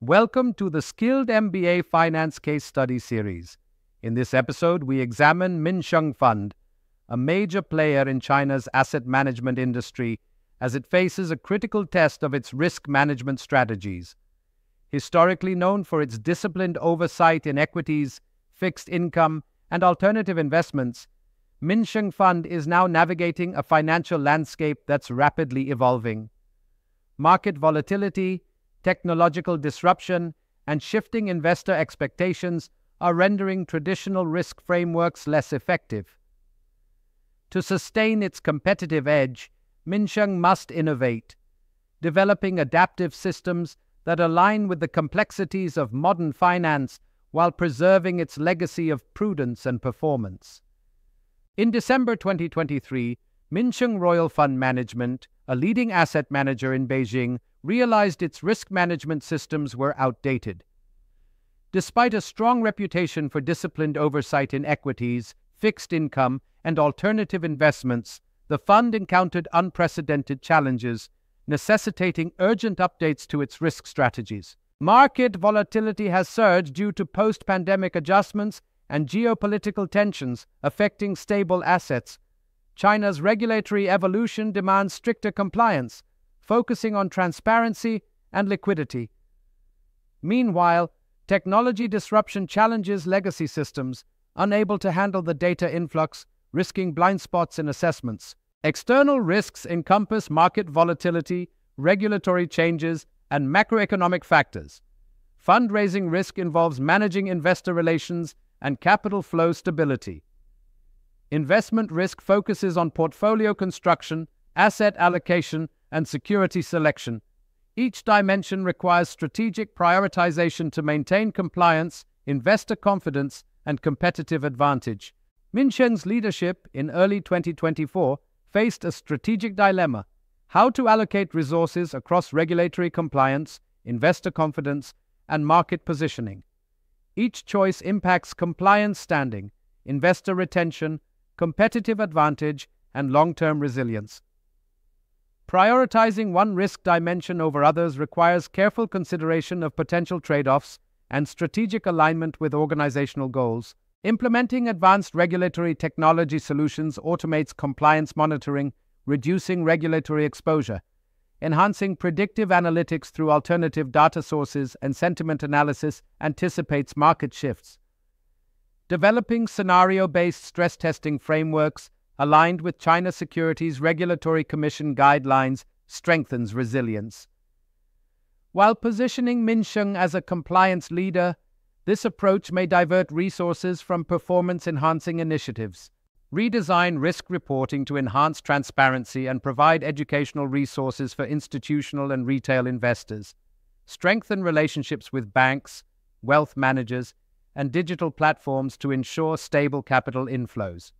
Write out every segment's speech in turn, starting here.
Welcome to the Skilled MBA Finance Case Study Series. In this episode, we examine Minsheng Fund, a major player in China's asset management industry, as it faces a critical test of its risk management strategies. Historically known for its disciplined oversight in equities, fixed income, and alternative investments, Minsheng Fund is now navigating a financial landscape that's rapidly evolving. Market volatility, technological disruption, and shifting investor expectations are rendering traditional risk frameworks less effective. To sustain its competitive edge, Minsheng must innovate, developing adaptive systems that align with the complexities of modern finance while preserving its legacy of prudence and performance. In December 2023, Minsheng Royal Fund Management, a leading asset manager in Beijing, realized its risk management systems were outdated. Despite a strong reputation for disciplined oversight in equities, fixed income, and alternative investments, the fund encountered unprecedented challenges, necessitating urgent updates to its risk strategies. Market volatility has surged due to post-pandemic adjustments and geopolitical tensions affecting stable assets. China's regulatory evolution demands stricter compliance, focusing on transparency and liquidity. Meanwhile, technology disruption challenges legacy systems, unable to handle the data influx, risking blind spots in assessments. External risks encompass market volatility, regulatory changes, and macroeconomic factors. Fundraising risk involves managing investor relations and capital flow stability. Investment risk focuses on portfolio construction, asset allocation, and security selection. Each dimension requires strategic prioritization to maintain compliance, investor confidence, and competitive advantage. Minsheng's leadership in early 2024 faced a strategic dilemma: how to allocate resources across regulatory compliance, investor confidence, and market positioning. Each choice impacts compliance standing, investor retention, competitive advantage, and long-term resilience. Prioritizing one risk dimension over others requires careful consideration of potential trade-offs and strategic alignment with organizational goals. Implementing advanced regulatory technology solutions automates compliance monitoring, reducing regulatory exposure. Enhancing predictive analytics through alternative data sources and sentiment analysis anticipates market shifts. Developing scenario-based stress testing frameworks aligned with China Securities Regulatory Commission guidelines strengthens resilience. While positioning Minsheng as a compliance leader, this approach may divert resources from performance-enhancing initiatives. Redesign risk reporting to enhance transparency and provide educational resources for institutional and retail investors. Strengthen relationships with banks, wealth managers, and digital platforms to ensure stable capital inflows.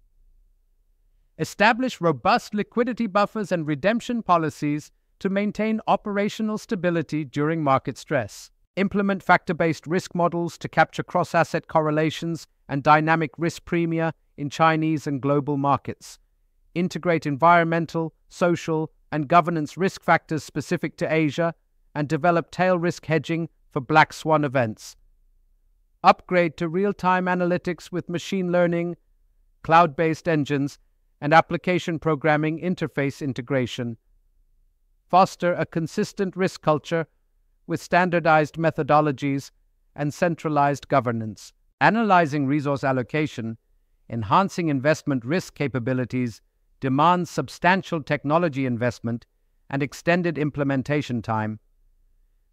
Establish robust liquidity buffers and redemption policies to maintain operational stability during market stress. Implement factor-based risk models to capture cross-asset correlations and dynamic risk premia in Chinese and global markets. Integrate environmental, social, and governance risk factors specific to Asia, and develop tail risk hedging for black swan events. Upgrade to real-time analytics with machine learning, cloud-based engines, and application programming interface integration. Foster a consistent risk culture with standardized methodologies and centralized governance. Analyzing resource allocation, enhancing investment risk capabilities demands substantial technology investment and extended implementation time.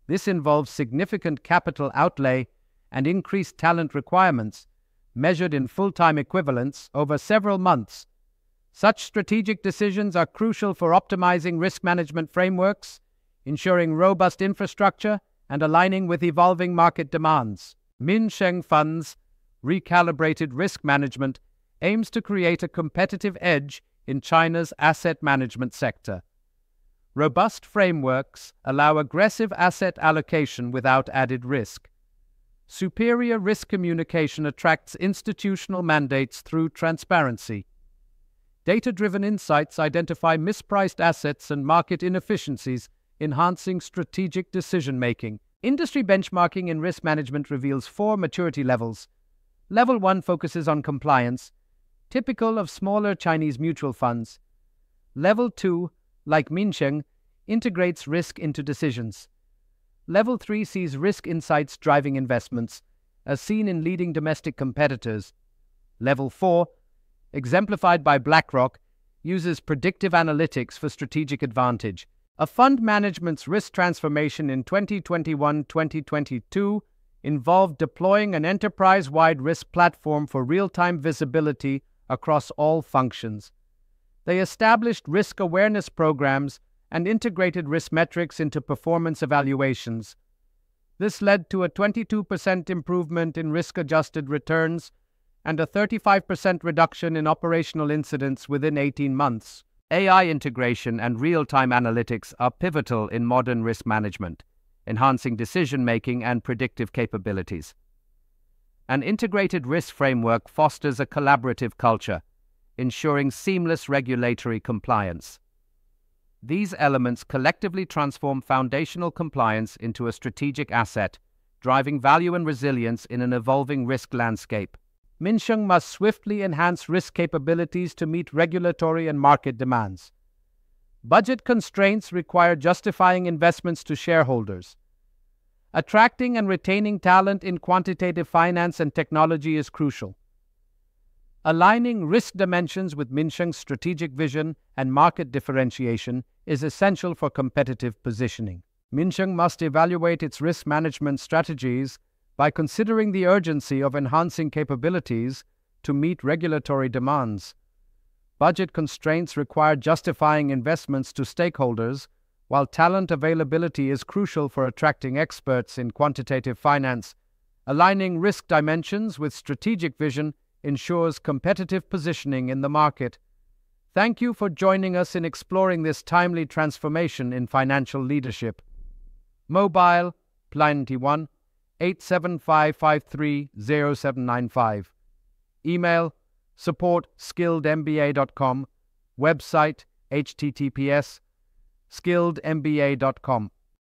This involves significant capital outlay and increased talent requirements, measured in full-time equivalents over several months. Such strategic decisions are crucial for optimizing risk management frameworks, ensuring robust infrastructure, and aligning with evolving market demands. Minsheng Fund's recalibrated risk management aims to create a competitive edge in China's asset management sector. Robust frameworks allow aggressive asset allocation without added risk. Superior risk communication attracts institutional mandates through transparency. Data-driven insights identify mispriced assets and market inefficiencies, enhancing strategic decision-making. Industry benchmarking in risk management reveals 4 maturity levels. Level 1 focuses on compliance, typical of smaller Chinese mutual funds. Level 2, like Minsheng, integrates risk into decisions. Level 3 sees risk insights driving investments, as seen in leading domestic competitors. Level 4, exemplified by BlackRock, uses predictive analytics for strategic advantage. A fund management's risk transformation in 2021-2022 involved deploying an enterprise-wide risk platform for real-time visibility across all functions. They established risk awareness programs and integrated risk metrics into performance evaluations. This led to a 22% improvement in risk-adjusted returns and a 35% reduction in operational incidents within 18 months. AI integration and real-time analytics are pivotal in modern risk management, enhancing decision-making and predictive capabilities. An integrated risk framework fosters a collaborative culture, ensuring seamless regulatory compliance. These elements collectively transform foundational compliance into a strategic asset, driving value and resilience in an evolving risk landscape. Minsheng must swiftly enhance risk capabilities to meet regulatory and market demands. Budget constraints require justifying investments to shareholders. Attracting and retaining talent in quantitative finance and technology is crucial. Aligning risk dimensions with Minsheng's strategic vision and market differentiation is essential for competitive positioning. Minsheng must evaluate its risk management strategies by considering the urgency of enhancing capabilities to meet regulatory demands. Budget constraints require justifying investments to stakeholders, while talent availability is crucial for attracting experts in quantitative finance. Aligning risk dimensions with strategic vision ensures competitive positioning in the market. Thank you for joining us in exploring this timely transformation in financial leadership. Mobile, +91 875530795. Email, support@skilledmba.com. Website, https://skilledmba.com.